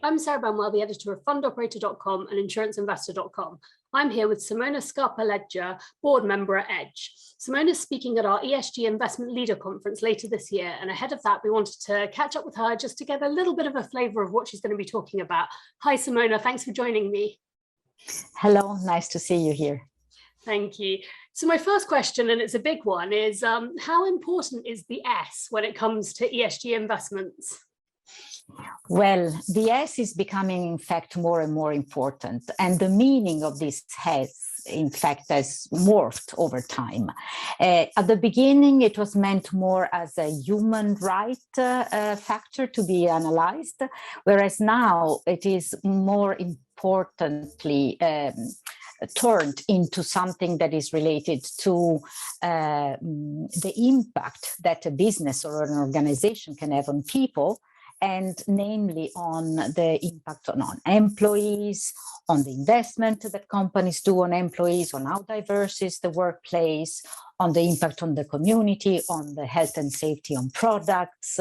I'm Sarah Benwell, the editor of fundoperator.com and insuranceinvestor.com. I'm here with Simona Scarpaleggia, board member at EDGE. Simona's speaking at our ESG Investment Leader Conference later this year, and ahead of that, we wanted to catch up with her just to get a little bit of a flavour of what she's going to be talking about. Hi, Simona, thanks for joining me. Hello, nice to see you here. Thank you. So my first question, and it's a big one, is how important is the S when it comes to ESG investments? Well, the S is becoming, in fact, more and more important. And the meaning of this has morphed over time. At the beginning, it was meant more as a human right factor to be analyzed, whereas now it is more importantly turned into something that is related to the impact that a business or an organization can have on people, and namely on the impact on employees, on the investment that companies do on employees, on how diverse is the workplace, on the impact on the community, on the health and safety on products,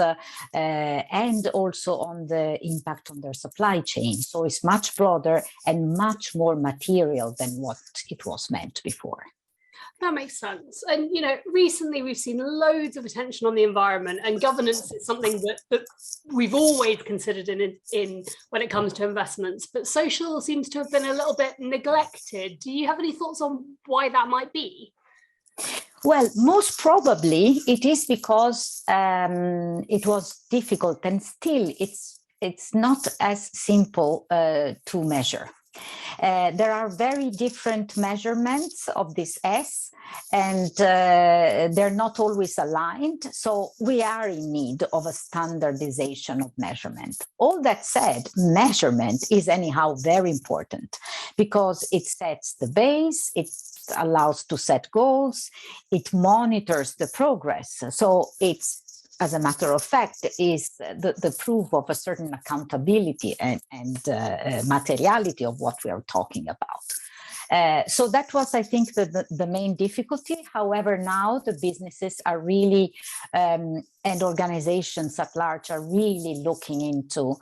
and also on the impact on their supply chain. So it's much broader and much more material than what it was meant before. That makes sense. And, you know, recently we've seen loads of attention on the environment, and governance is something that we've always considered in when it comes to investments, but social seems to have been a little bit neglected. Do you have any thoughts on why that might be? Well, most probably it is because it was difficult, and still it's not as simple to measure. There are very different measurements of this S, and they're not always aligned. So we are in need of a standardization of measurement. All that said, measurement is anyhow very important because it sets the base, it allows to set goals, it monitors the progress. So it's, as a matter of fact, is the proof of a certain accountability and materiality of what we are talking about. So that was, I think, the main difficulty. However, now the businesses are really, and organizations at large are really looking into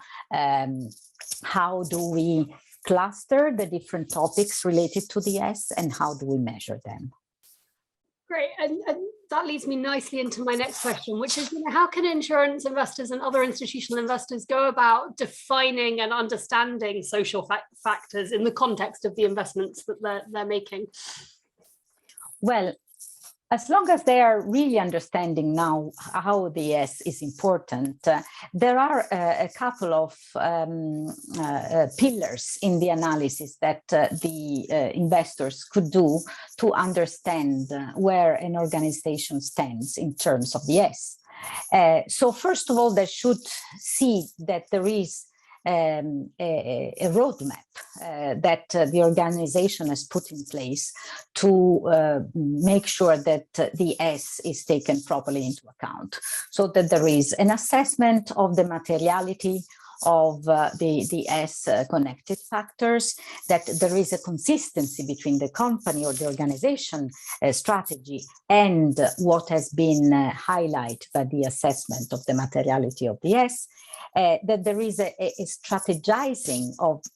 how do we cluster the different topics related to the S and how do we measure them. Great, and that leads me nicely into my next question, which is, how can insurance investors and other institutional investors go about defining and understanding social factors in the context of the investments that they're making? Well, as long as they are really understanding now how the S is important, there are a couple of pillars in the analysis that the investors could do to understand where an organization stands in terms of the S. So first of all, they should see that there is a roadmap that the organization has put in place to make sure that the S is taken properly into account, so that there is an assessment of the materiality of the S connected factors, that there is a consistency between the company or the organization strategy and what has been highlighted by the assessment of the materiality of the S, that there is a strategizing of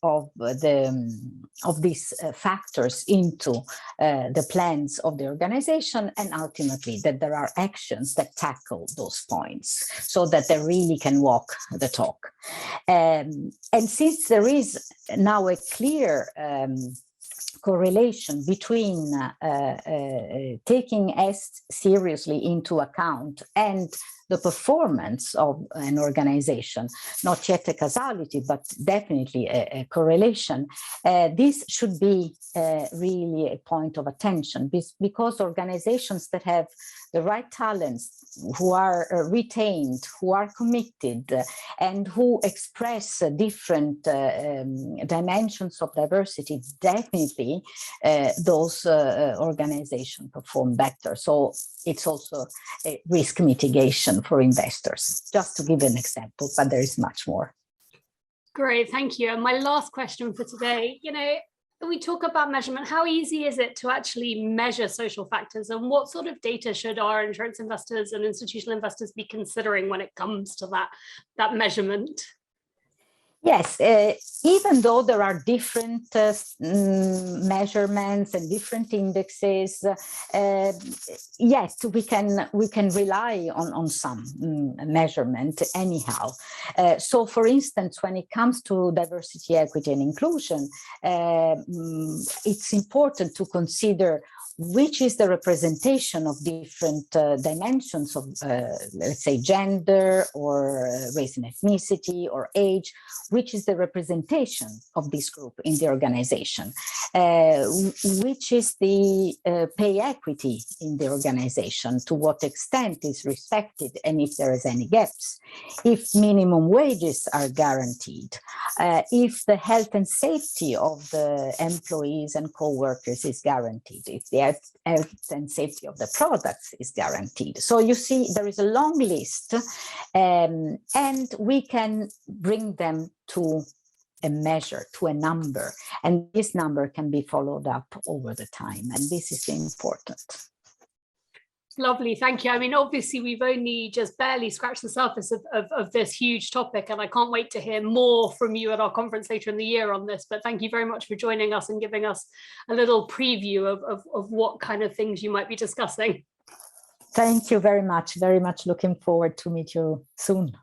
these factors into the plans of the organization, and ultimately that there are actions that tackle those points so that they really can walk the talk. And since there is now a clear correlation between taking S seriously into account and the performance of an organization, not yet a causality, but definitely a correlation, this should be really a point of attention, because organizations that have the right talents, who are retained, who are committed, and who express different dimensions of diversity, definitely those organizations perform better. So it's also a risk mitigation for investors, just to give an example, but there is much more. Great, thank you. And my last question for today, we talk about measurement. How easy is it to actually measure social factors, and what sort of data should our insurance investors and institutional investors be considering when it comes to that measurement? Yes, even though there are different measurements and different indexes, yes, we can rely on some measurement anyhow. So, for instance, when it comes to diversity, equity, and inclusion, it's important to consider which is the representation of different dimensions of, let's say, gender or race and ethnicity or age, which is the representation of this group in the organization, which is the pay equity in the organization, to what extent is respected, and if there is any gaps, if minimum wages are guaranteed, if the health and safety of the employees and co-workers is guaranteed, if the health and safety of the products is guaranteed. So you see, there is a long list, and we can bring them to a measure, to a number, and this number can be followed up over the time, and this is important. Lovely, thank you. I mean, obviously, we've only just barely scratched the surface of this huge topic, and I can't wait to hear more from you at our conference later in the year on this. But thank you very much for joining us and giving us a little preview of what kind of things you might be discussing. Thank you very much looking forward to meet you soon.